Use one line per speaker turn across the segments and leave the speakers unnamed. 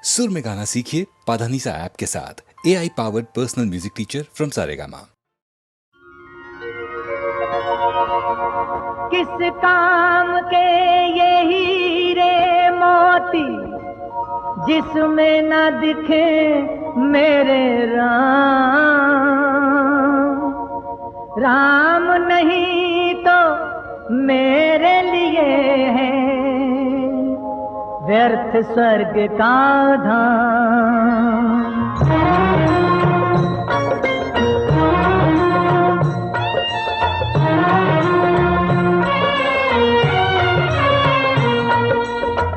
सुर में गाना सीखिए पाधानीसा ऐप के साथ। AI powered personal music teacher from Saregama.
किस काम के ये हीरे मोती जिसमें न दिखे मेरे राम। राम नहीं तो मेरे लिए है व्यर्थ स्वर्ग का धाम।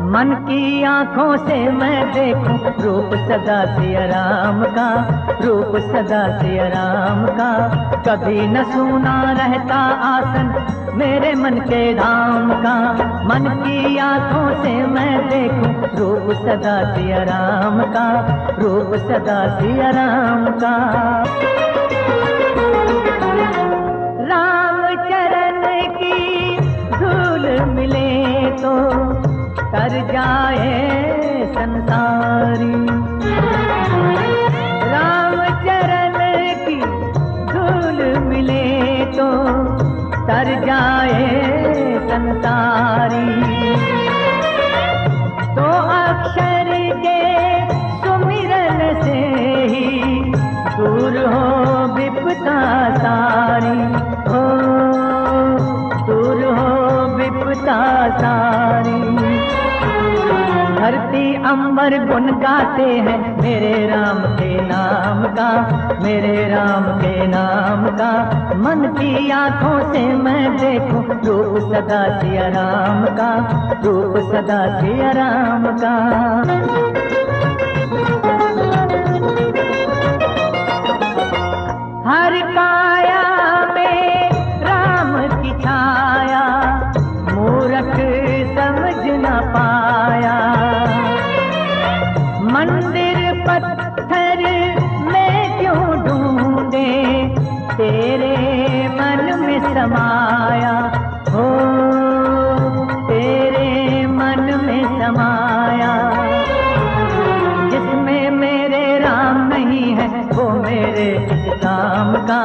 मन की आंखों से मैं देखूं रूप सदा सिया राम का, रूप सदा सिया राम का। कभी न सूना रहता आसन मेरे मन के धाम का। मन की आंखों से मैं देखूं रूप सदा सिया राम का, रूप सदा सिया राम का। राम चरण की धूल मिले तो तर जाए संसारी। राम चरण की धूल मिले तो तर जाए संसारी। तो अक्षर के सुमिरन से ही दूर हो विपदा सारी, हो दूर हो विपदा सारी। धरती अंबर गुन गाते हैं मेरे राम के नाम का, मेरे राम के नाम का। मन की आंखों से मैं देखूं रूप सदा सिया राम का, रूप सदा सिया राम का। हर काया में राम की छाया मूरख समझ न पाया। मंदिर पत्थर में क्यों ढूंढे तेरे मन में समाया, हो तेरे मन में समाया। जिसमें मेरे राम नहीं है वो मेरे किस काम का,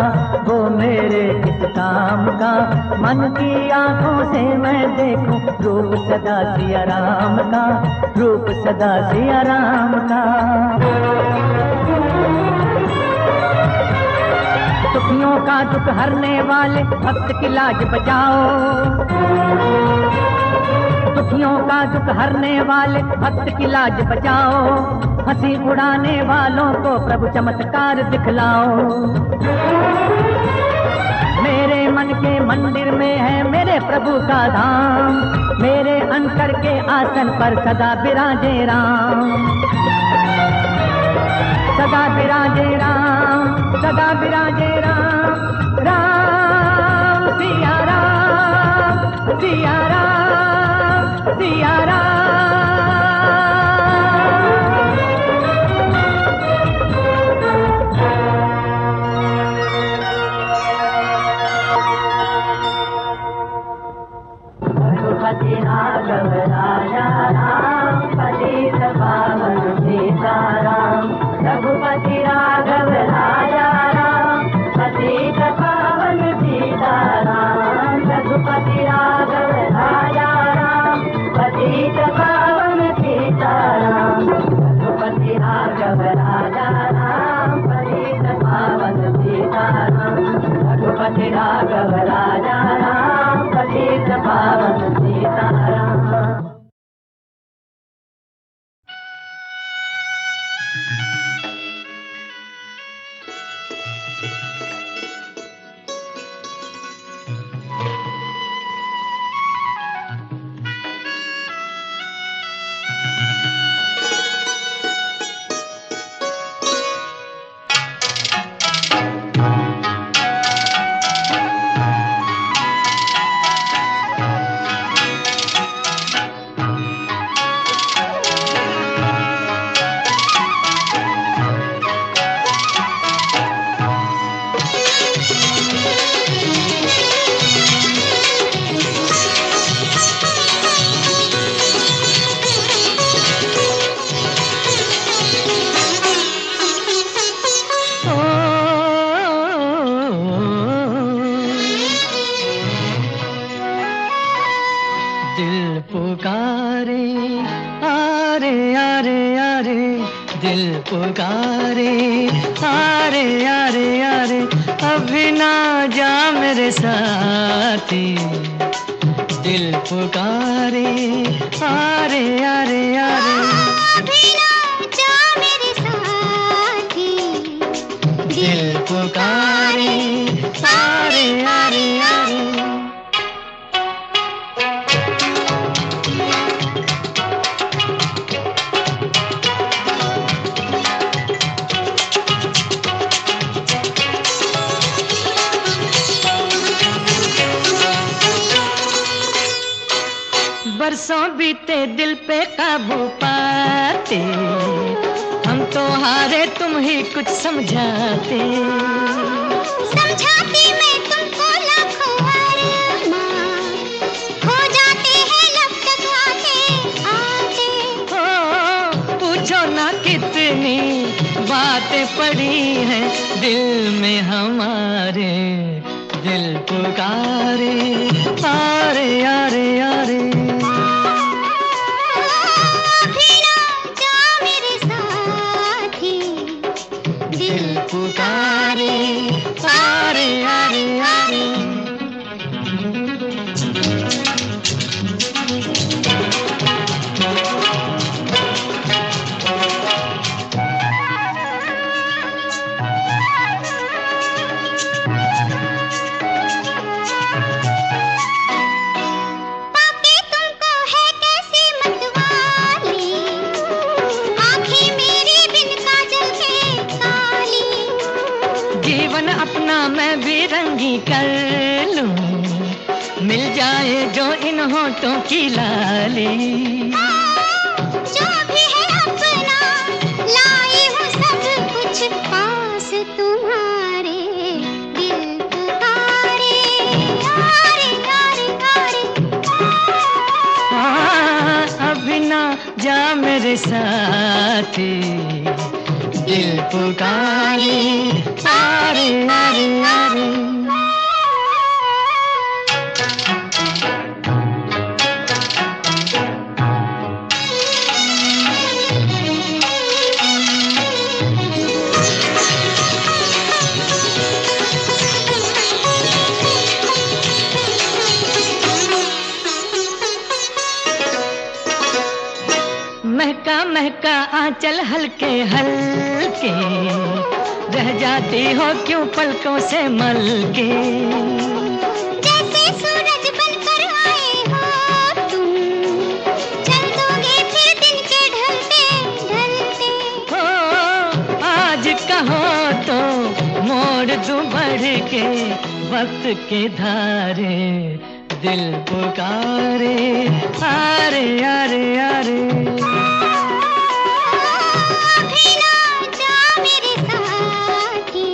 वो मेरे किस काम का। मन की आंखों से मैं देखूं रूप सदा सिया राम का, रूप सदा सिया राम का। दुखियों का दुख हरने वाले भक्त की लाज बचाओ। दुखियों का दुख हरने वाले भक्त की लाज बचाओ। हंसी उड़ाने वालों को प्रभु चमत्कार दिखलाओ। मेरे मन के मंदिर में है मेरे प्रभु का धाम। मेरे अंतर के आसन पर सदा विराजे राम, सदा विराजे राम, सदा विराजे राम। राम सिया राम, सिया राम, सिया राम। रघुपति राघव राजा राम, पतित पावन सीताराम। रघुपति राघव राजा राम, पतित पावन सीताराम। रघुपति राघव राजा राम, पतित पावन सीताराम। रघुपति राघव राजा राम, पतित पावन सीताराम। रघुपति राघव राजा राम, पतित पावन सीताराम। दिल पुकारे, आरे आरे आरे अभी ना जा मेरे साथी। दिल पुकारे, आरे आरे आरे
अभी ना जा मेरे साथी।
दिल पुकारे, आरे आरे आरे। बरसों बीते दिल पे काबू पाते, हम तो हारे तुम ही कुछ समझाते।
समझाती मैं तुमको लाखों अरमान, खो जाते हैं लब तक आते आते।
हो पूछो ना कितनी बातें पड़ी हैं दिल में हमारे। दिल पुकारे, आरे आरे आरे
अभी ना जा मेरे साथी।
दिल पुकारे, आरे आरे आरे।
पाके तुमको है कैसी मतवाली, आँखें मेरी बिन काजल के काली।
जीवन अपना मैं भी रंगी कर लूं, मिल जाए जो इन होठों की लाली।
जो भी है अपना लाई हूँ सब कुछ पास तुम्हारे। दिल पुकारे, आरे आरे आरे
अभी ना जा मेरे साथी। दिल पुकारे, आरे आरे आरे। महका महका आंचल हल्के हल्के, रह जाती हो क्यों पलकों से मलके।
जैसे सूरज बनकर आए हो तुम, चल दोगे फिर दिन के ढलते ढलते।
हो आज कहो तो मोड़ दूं बढ़ के वक्त के धारे। दिल पुकारे, आरे आरे आरे
अभी ना जा मेरे साथी।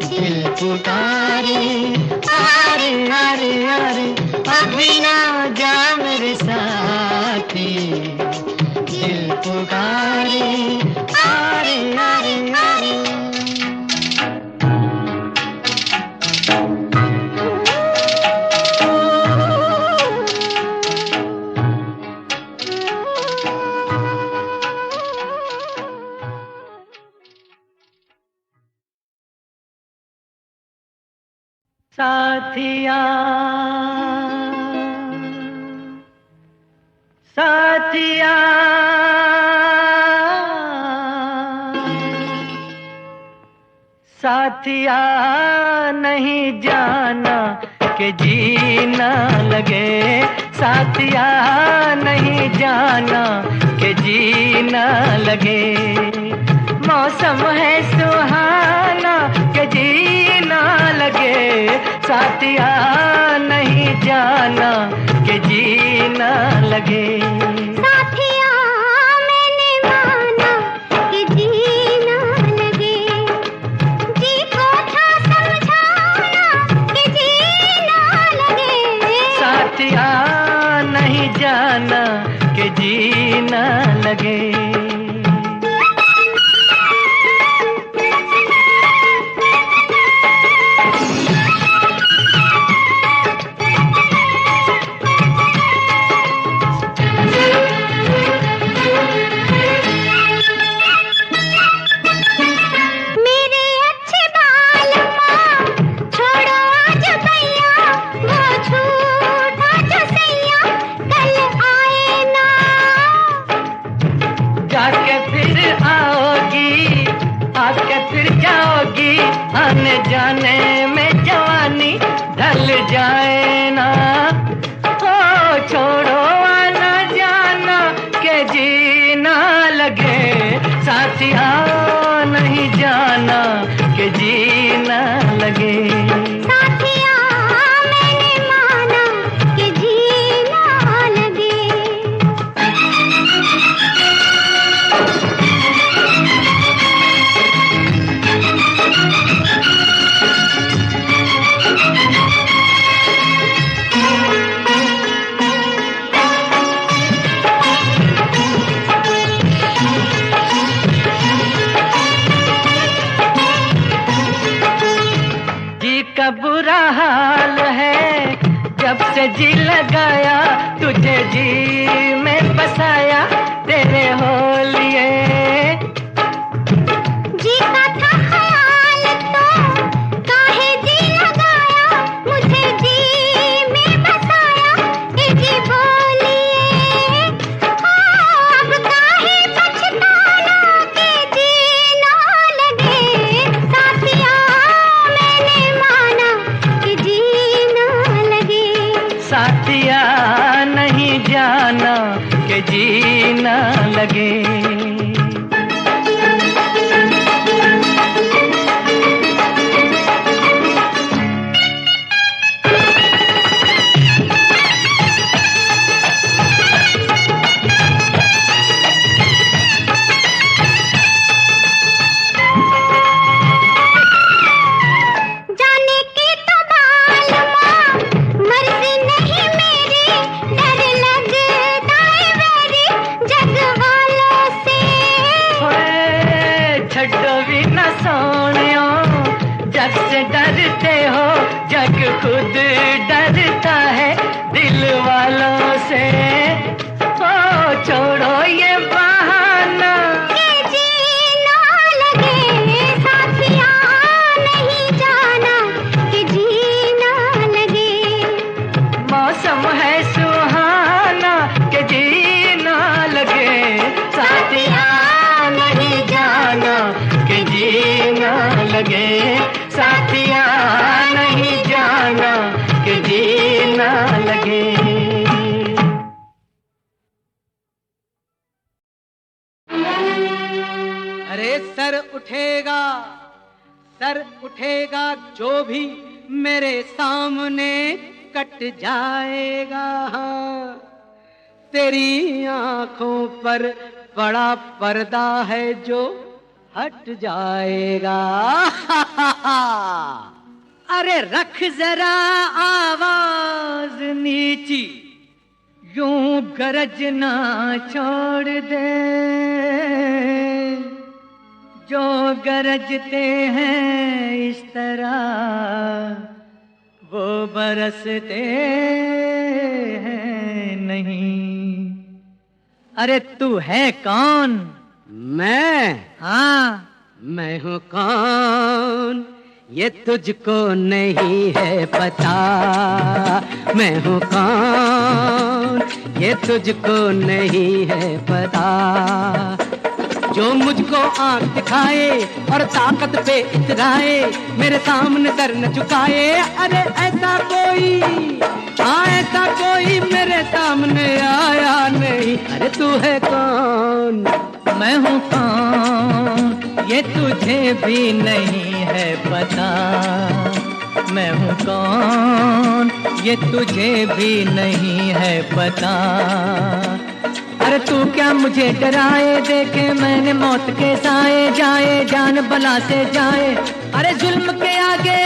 दिल पुकारे, आरे आरे आरे अभी ना जा मेरे साथी। दिल पुकारे, आरे आरे आरे। साथिया साथिया साथिया नहीं जाना कि जीना लगे। साथिया नहीं जाना कि जीना लगे। मौसम है सुहाना कि जीना लगे। साथिया नहीं जाना कि जीना लगे।
साथिया मैंने माना कि जीना लगे। जी को था समझाना कि जीना लगे।
साथिया नहीं जाना कि जीना लगे। जाके फिर आओगी, आके फिर जाओगी, आने जाने में जवानी ढल जाए ना। ओ छोड़ो आना जाना के जीना लगे, साथिया नहीं जाना के जीना लगे।
साथिया मैंने माना कि जीना लगे।
जी का बुरा हाल है, जब से जी लगाया तुझे जी में बसाया तेरे हो लिए।
जी का था ख्याल तो काहे जी लगाया, मुझे जी में बसाया कि जी बोलिए। अब काहे पछताना कि जी ना लगे, साथिया मैंने माना कि जी ना लगे।
साथिया नहीं जाना के जीना लगे।
जाने की तो मालूम मर्जी नहीं मेरी, डर लगता है मेरी जग वालों से।
ओए छड्डो भी न सोनियो, जग से डरते हो, जग खुद डरता है दिल वालों से। ओ छोड़ो ये बहाना
कि जीना लगे, साथिया नहीं जाना कि जीना लगे।
मौसम है सुहाना के जीना लगे, साथिया नहीं जाना के जीना लगे। साथिया नहीं जाना के जीना लगे।
अरे सर उठेगा जो भी मेरे सामने कट जाएगा। तेरी आंखों पर बड़ा पर्दा है जो हट जाएगा। अरे रख जरा आवाज नीची, यूं गरजना छोड़ दे। जो गरजते हैं इस तरह वो बरसते हैं नहीं। अरे तू है कौन? मैं? हाँ, मैं हूँ कौन ये तुझको नहीं है पता। मैं हूँ कौन ये तुझको नहीं है पता। जो मुझको आंख दिखाए और ताकत पे इतराए, मेरे सामने सर न झुकाए। अरे ऐसा कोई, हाँ ऐसा कोई मेरे सामने आया नहीं। अरे तू है कौन? मैं हूँ कौन ये तुझे भी नहीं है पता। मैं हूँ कौन ये तुझे भी नहीं है पता। अरे तू क्या मुझे डराए, देखे मैंने मौत के साए। जाए जान बला से जाए, अरे जुल्म के आगे,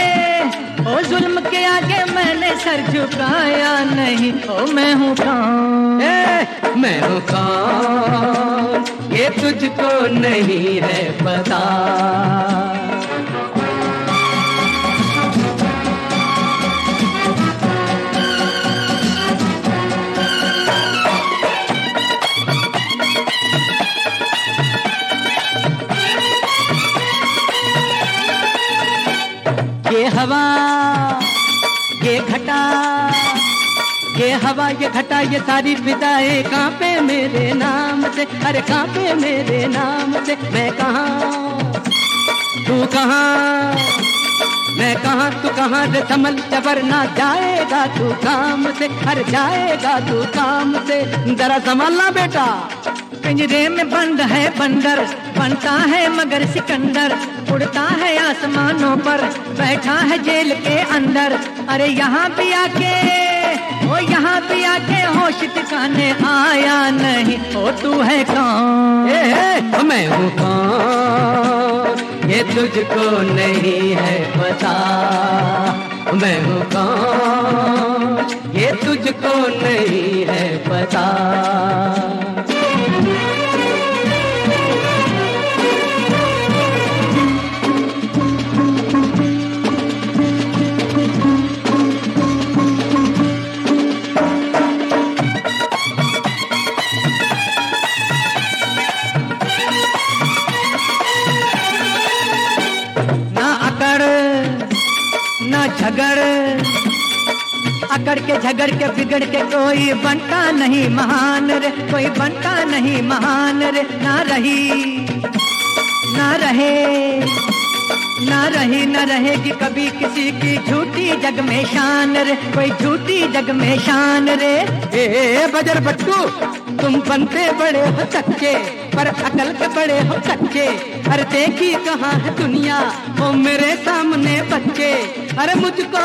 ओ जुल्म के आगे मैंने सर झुकाया नहीं। ओ मैं हूँ कौन? मैं हूँ कौन ये तुझको नहीं है पता। ये हवा, ये घटा, ये हवा ये घटा ये सारी फिजाएं कांपे मेरे नाम से, अरे कांपे मेरे नाम से। मैं कहाँ तू कहाँ, मैं कहाँ तू कहाँ रे संभल जा वरना जाएगा तू काम से, अरे जाएगा तू काम से। जरा संभलना बेटा।
पिंजरे में बंद है बंदर, बनता है मगर सिकंदर, उड़ता है आसमानों पर, बैठा है जेल के अंदर। अरे यहाँ भी आके, ओ यहाँ भी आके होश ठिकाने आया नहीं। ओ तू है कौन?
मैं हूँ कौन ये तुझको नहीं है पता। मैं हूँ कौन ये तुझको नहीं है पता।
अकड़ के झगड़ के बिगड़ के कोई बनता नहीं महान रे, कोई बनता नहीं महान रे। ना रही ना रहे ना रही न रहेगी कभी किसी की झूठी जग में शान रे, कोई झूठी जग में शान रे।
ए बजर बट्टू तुम बनते बड़े हो सच्चे पर अकल के बड़े हो कच्चे। अरे देखी कहाँ है दुनिया वो मेरे सामने बच्चे। अरे मुझको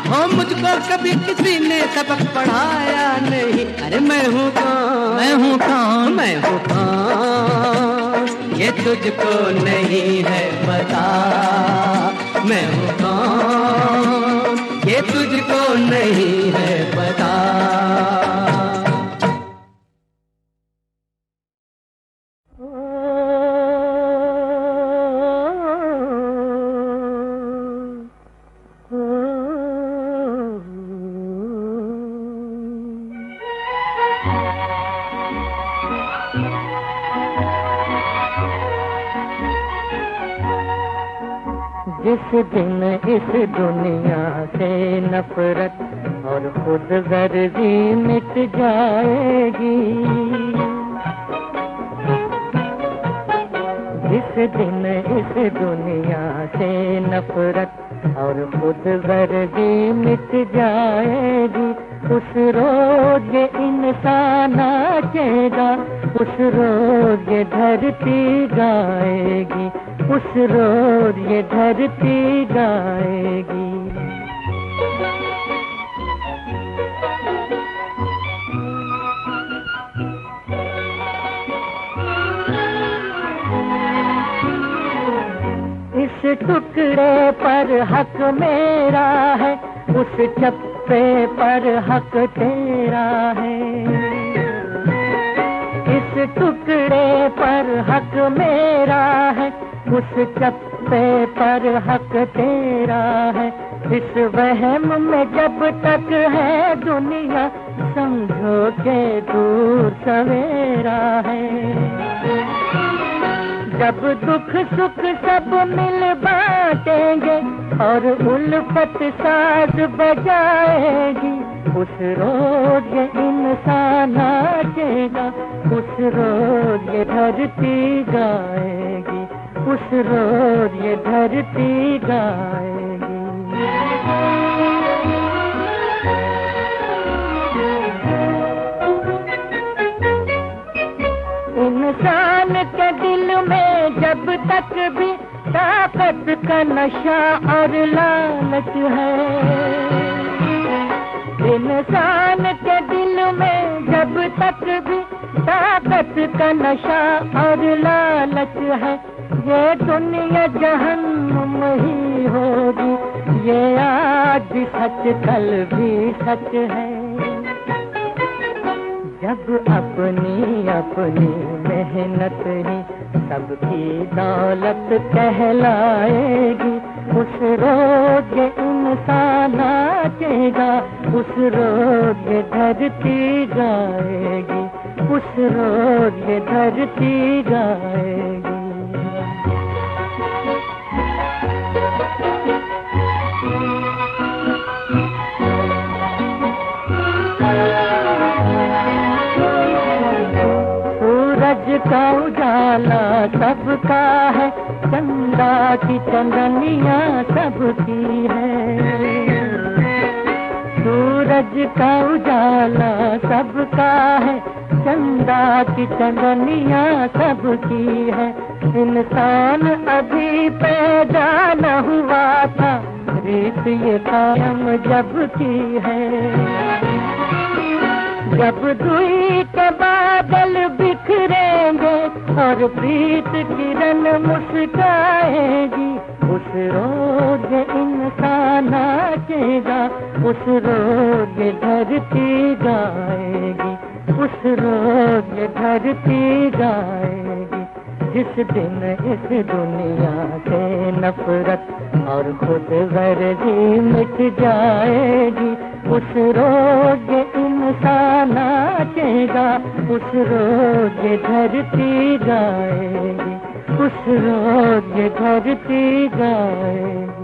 हो मुझको कभी किसी ने सबक पढ़ाया नहीं। अरे मैं हूँ कौन,
मैं हूँ कौन,
मैं हूँ कौन ये तुझको नहीं है पता। मैं हूँ कौन ये तुझको नहीं है पता।
जिस दिन इस दुनिया से नफरत और खुद गर्जी मिट जाएगी, जिस दिन इस दुनिया से नफरत और खुद गर्जी मिट जाएगी, उस रोज ये इंसान नाचेगा, उस रोज ये धरती गाएगी, उस रोज ये धरती गाएगी। इस टुकड़े पर हक मेरा है, उस चप्पे पर हक तेरा है। इस टुकड़े पर हक मेरा है, उस चप्पे पर हक तेरा है। इस वहम में जब तक है दुनिया, समझो के दूर सवेरा है। जब दुख सुख सब मिल बांटेंगे और उल्फत साज बजाएगी, उस रोज ये इंसान नाचेगा, उस रोज ये धरती गाएगी, उस रोज ये धरती गाएगी। इंसान के दिल में जब तक भी ताकत का नशा और लालच है, इंसान के दिल में जब तक भी ताकत का नशा और लालच है, ये दुनिया जहन्नुम ही होगी। ये आज भी सच कल भी सच है। जब अपनी अपनी मेहनत ही सबकी दौलत कहलाएगी, उस रोज ये इंसान नाचेगा, उस रोज ये धरती गाएगी, उस रोज ये धरती गाएगी। का उजाला सबका है, चंदा की चंदनिया सबकी है। सूरज का उजाला सबका है, चंदा की चंदनिया सबकी है। इंसान अभी पैदा न हुआ था, रीत ये कायम जब की है। जब दुई के बादल बिखरेंगे और प्रीत किरण मुस्काएगी, उस रोज इंसान नाचेगा, उस रोज धरती गाएगी, उस रोज धरती गाएगी। जिस दिन इस दुनिया से नफरत और खुद गर्जी मिट जाएगी, उस रोज इंसान नाचेगा, उस रोज धरती गाएगी, उस रोज धरती गाएगी।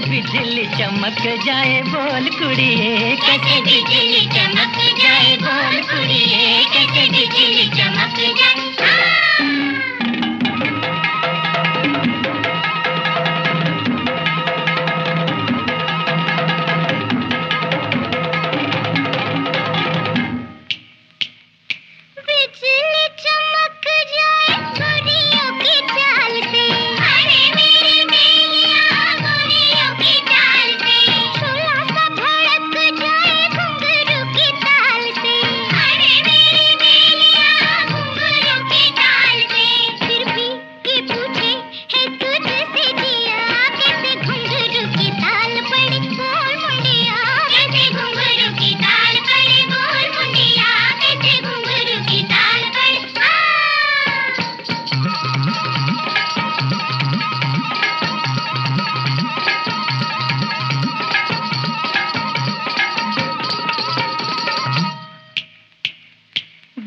बिजली चमक जाए बोल कुड़िए, कैसे बिजली चमक जाए बोल कुड़िए, कैसे बिजली चमक जाए।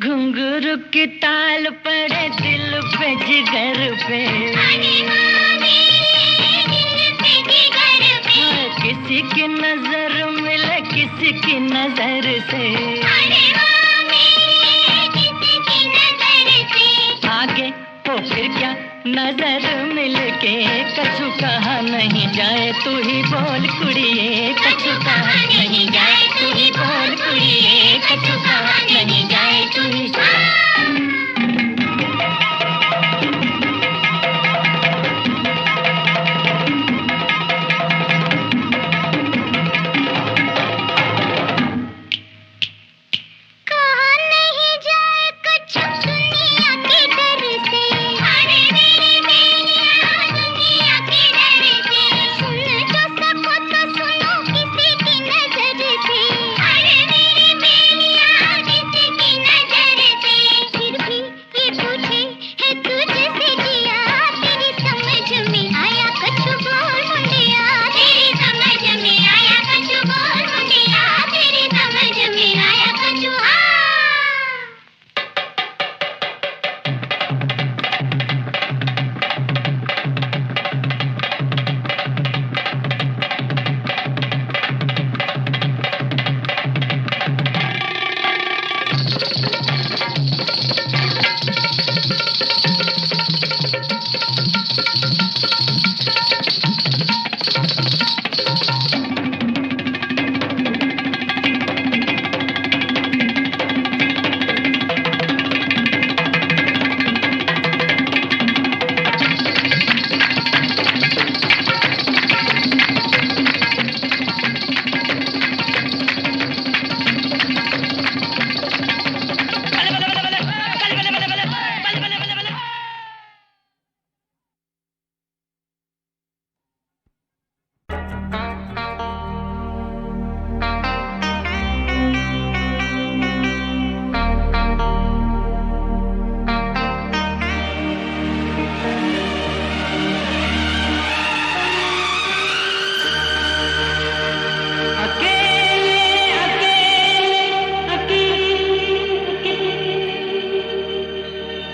घुंघरू की ताल पड़े दिल पे जिगर पे, किसी की नजर मिले किसी की नजर से, आगे तो फिर क्या नजर मिल के कछु कहा नहीं जाए, तू ही बोल कुड़िए, कछु कहा नहीं जाए, तू ही बोल कुड़िए, कछु कहा नहीं जाए, तू ही।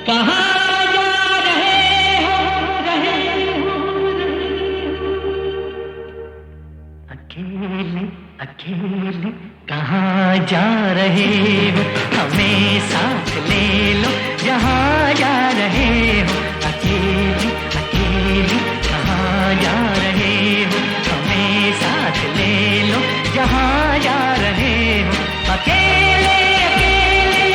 कहाँ जा रहे हो अकेले अकेले कहाँ जा रहे हो, हमें साथ ले लो जहाँ जा रहे हो। अकेले अकेले कहाँ जा रहे हो, हमें साथ ले लो जहाँ जा रहे हो। अकेले अकेले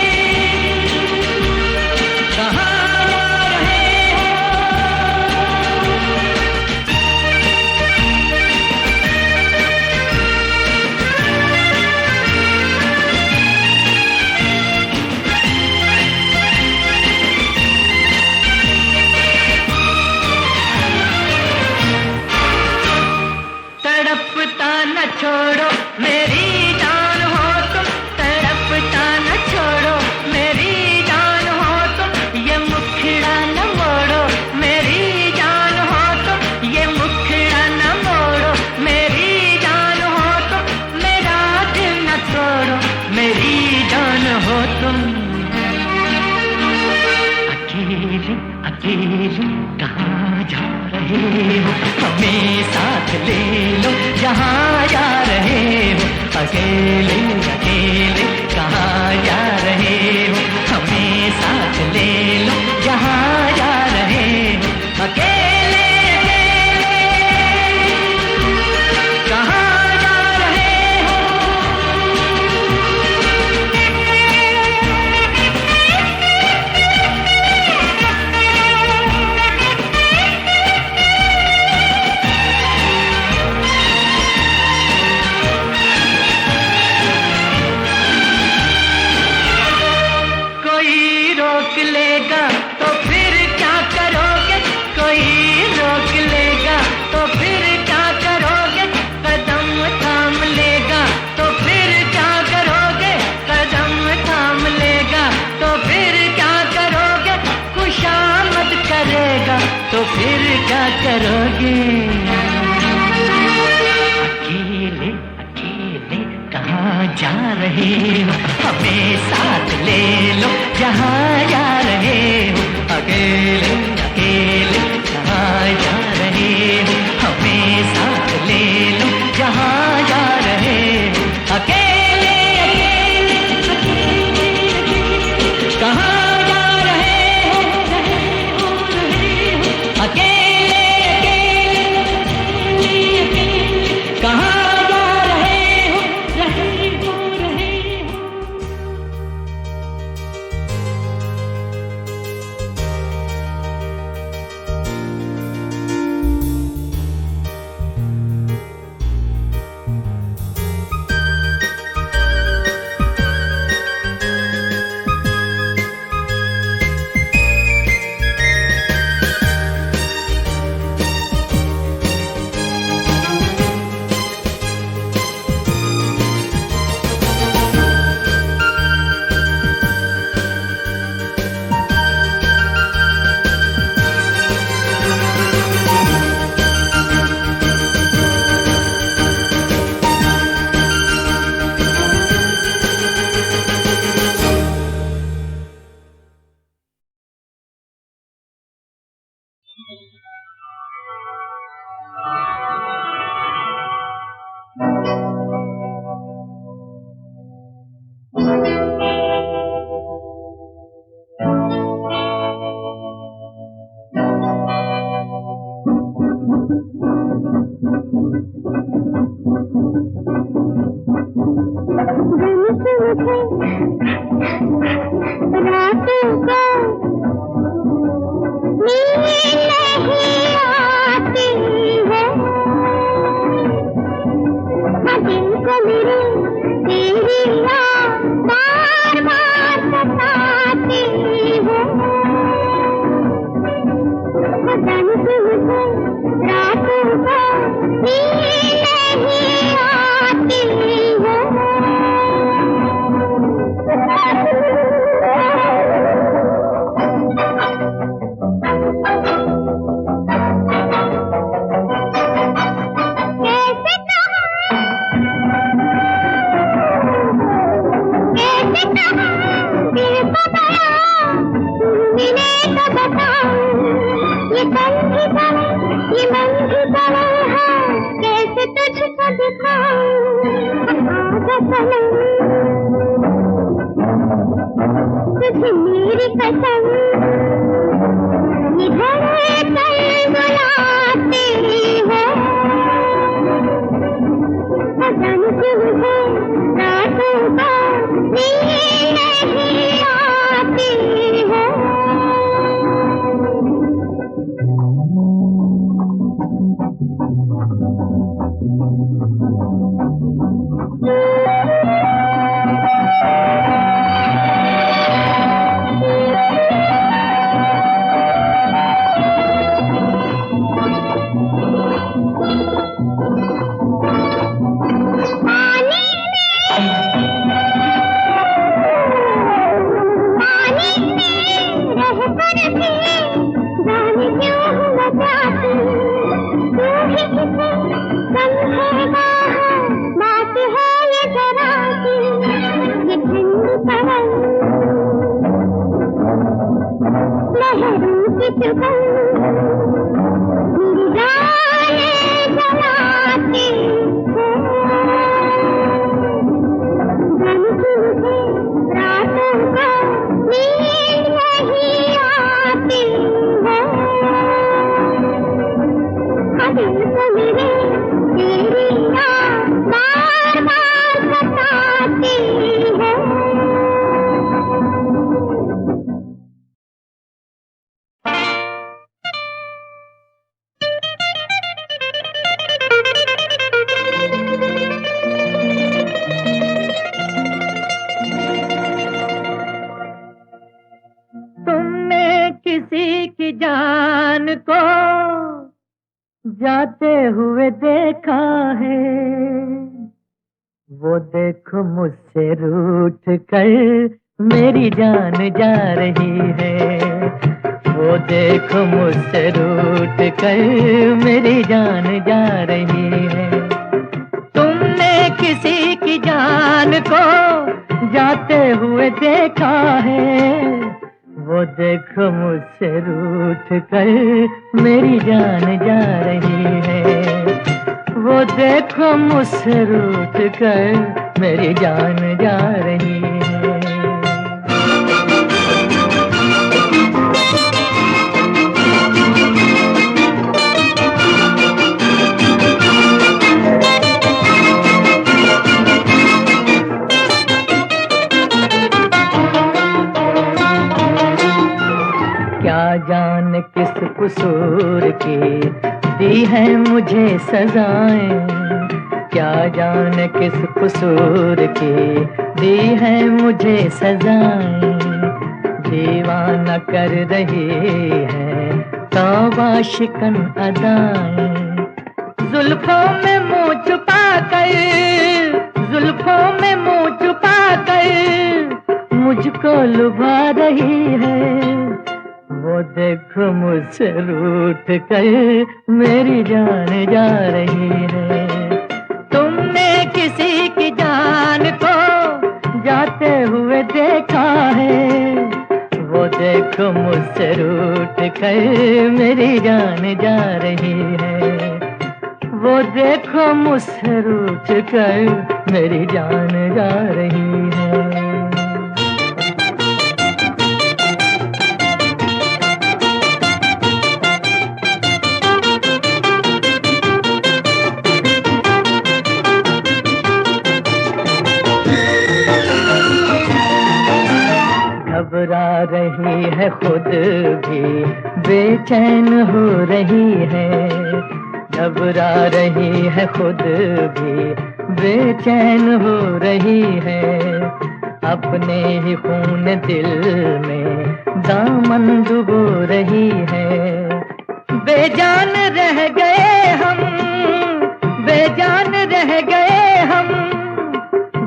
कहाँ जा रहे हो। तड़पता न छोड़ो मेरी जान हो तुम, तड़पता न छोड़ो मेरी जान हो तुम, ये मुखड़ा न मोड़ो मेरी जान हो तुम, ये मुखड़ा न मोड़ो मेरी जान हो तुम, मेरा दिल न तोड़ो मेरी जान हो तुम। अकेले अकेले कहाँ जा रहे हो, हमें साथ ले लो जहाँ जा रहे हो। अकेले अकेले कहाँ जा रहे हो, हमें साथ ले लो जहाँ जा रहे हो। अकेले अकेले कहाँ जा रहे हो। कोई रोक लेगा तो फिर क्या करोगे, कोई रोक लेगा तो फिर क्या करोगे, कदम थाम लेगा तो फिर क्या करोगे, कदम थाम लेगा तो फिर क्या करोगे, खुशामद करेगा तो फिर क्या करोगे। अकेले अकेले कहाँ जा रहे हो, हमें साथ ले लो जहाँ जा रहे हो। अकेले अकेले कहाँ जा रहे हो, हमें साथ ले लो जहाँ जा रहे हो। अकेले अकेले कहाँ जा रहे हो, अकेले अकेले कहाँ जा रहे हो, रहे हो।
मिले तुझे मेरी कसम इधर कल बुलाते हो पसंद तुझे रातों को नींद नहीं आती है
जाते हुए देखा है वो देखो मुझसे रूठ कर मेरी जान जा रही है वो देखो मुझसे रूठ कर मेरी जान जा रही है तुमने किसी की जान को जाते हुए देखा है वो देखो मुझसे रूठ कर मेरी जान जा रही है वो देखो मुझसे रूठ कर मेरी जान जा रही है क्या जाने किस कसूर की दी है मुझे सजाएं क्या जाने किस कसूर की दी है मुझे सजाएं दीवाना कर रही है तौबा शिकन अदाएं जुल्फों में मुंह छुपा कर जुल्फों में मुंह छुपा कर मुझको लुभा रही है वो देखो मुझसे रूठ कर मेरी जान जा रही है तुमने किसी की जान को जाते हुए देखा है वो देखो मुझसे रूठ कर मेरी जान जा रही है वो देखो मुझसे रूठ कर मेरी जान जा रही है घबरा रही है खुद भी बेचैन हो रही है घबरा रही है खुद भी बेचैन हो रही है अपने ही खून दिल में दामन डुबो रही है बेजान रह गए हम बेजान रह गए हम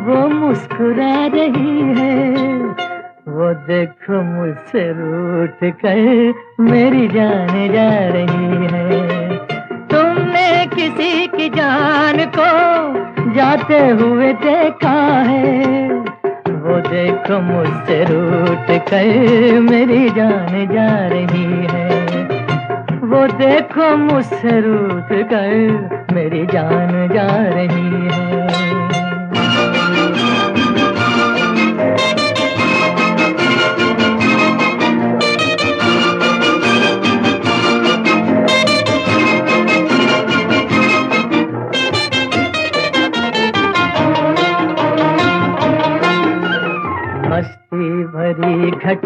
वो मुस्कुरा रही है वो देखो मुझसे रूठ कर मेरी जान जा रही है तुमने किसी की जान को जाते हुए देखा है वो देखो मुझसे रूठ कर मेरी जान जा रही है वो देखो मुझसे रूठ कर मेरी जान जा रही है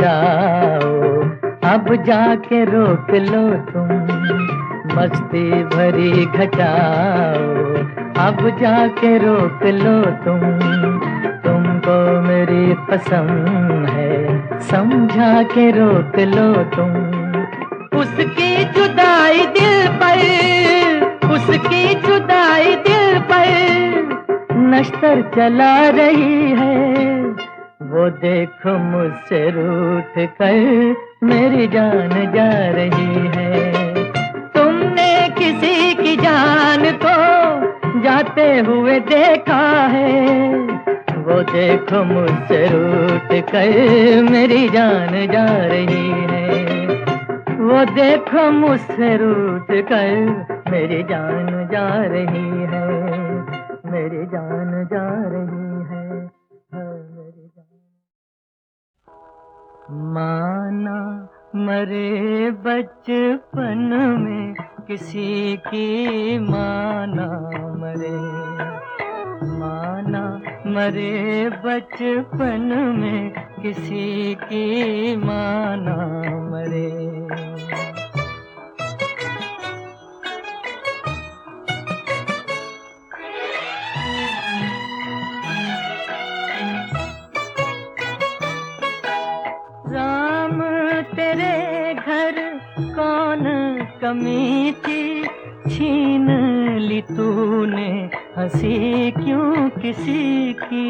बचाओ, अब जाके रोक लो तुम मस्ती भरी घटाओ, अब जाके रोक लो तुमको मेरी कसम है, समझा के रोक लो तुम। उसकी जुदाई दिल पर, उसकी जुदाई दिल पर नश्तर चला रही है, वो देखो मुझसे रूठ कर मेरी जान जा रही है। तुमने किसी की जान को जाते हुए देखा है, वो देखो मुझसे रूठ कर मेरी जान जा रही है, वो देखो मुझसे रूठ कर मेरी जान जा रही है, मेरी जान जा रही है, मेरी जान। माना मरे बचपन में किसी की माना मरे, माना मरे बचपन में किसी की माना मरे। राम तेरे घर कौन कमी थी, छीन ली तूने हंसी क्यों किसी की।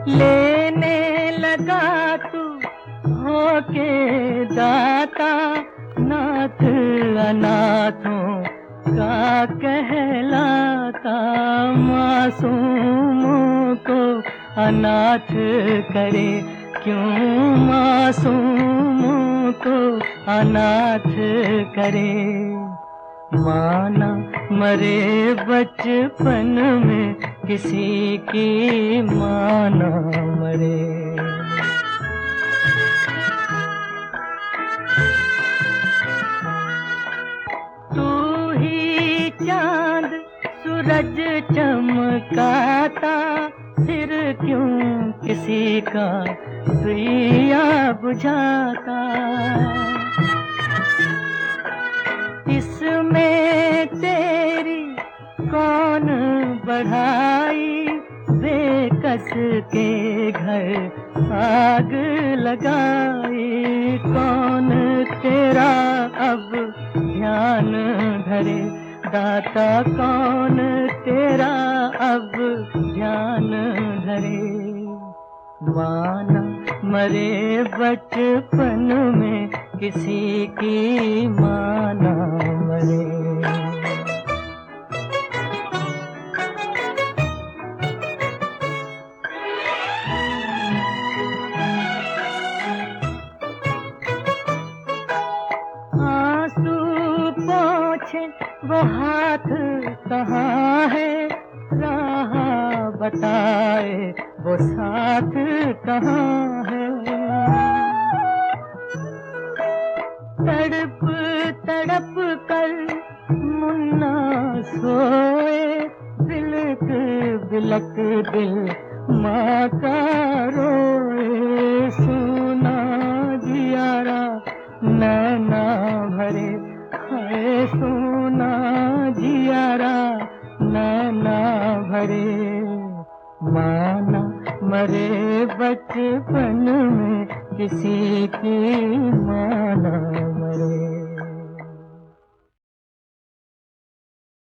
लेने लगा तू होके दाता, नाथ अनाथों का कहलाता, मासूमों को अनाथ करे क्यों, मासूमों को अनाथ करे। माना मरे बचपन में किसी की माना मरे। तू ही चांद सूरज चमकाता, फिर क्यों किसी का दिया बुझाता। इसमें तेरी कौन बढ़ाई, बेकस के घर आग लगाई। कौन तेरा अब ध्यान धरे दाता, कौन तेरा अब ध्यान धरे। माना मरे बचपन में किसी की माना मरे। आंसू पोंछे वो हाथ कहाँ है, राह बताए वो साथ कहाँ है। तड़प तड़प कर मुन्ना सोए, बिलक बिलक दिल माँ का रोए। सुना जियारा नैना भरे, है सुना जियारा नैना भरे। माना मरे बचपन में किसी की माना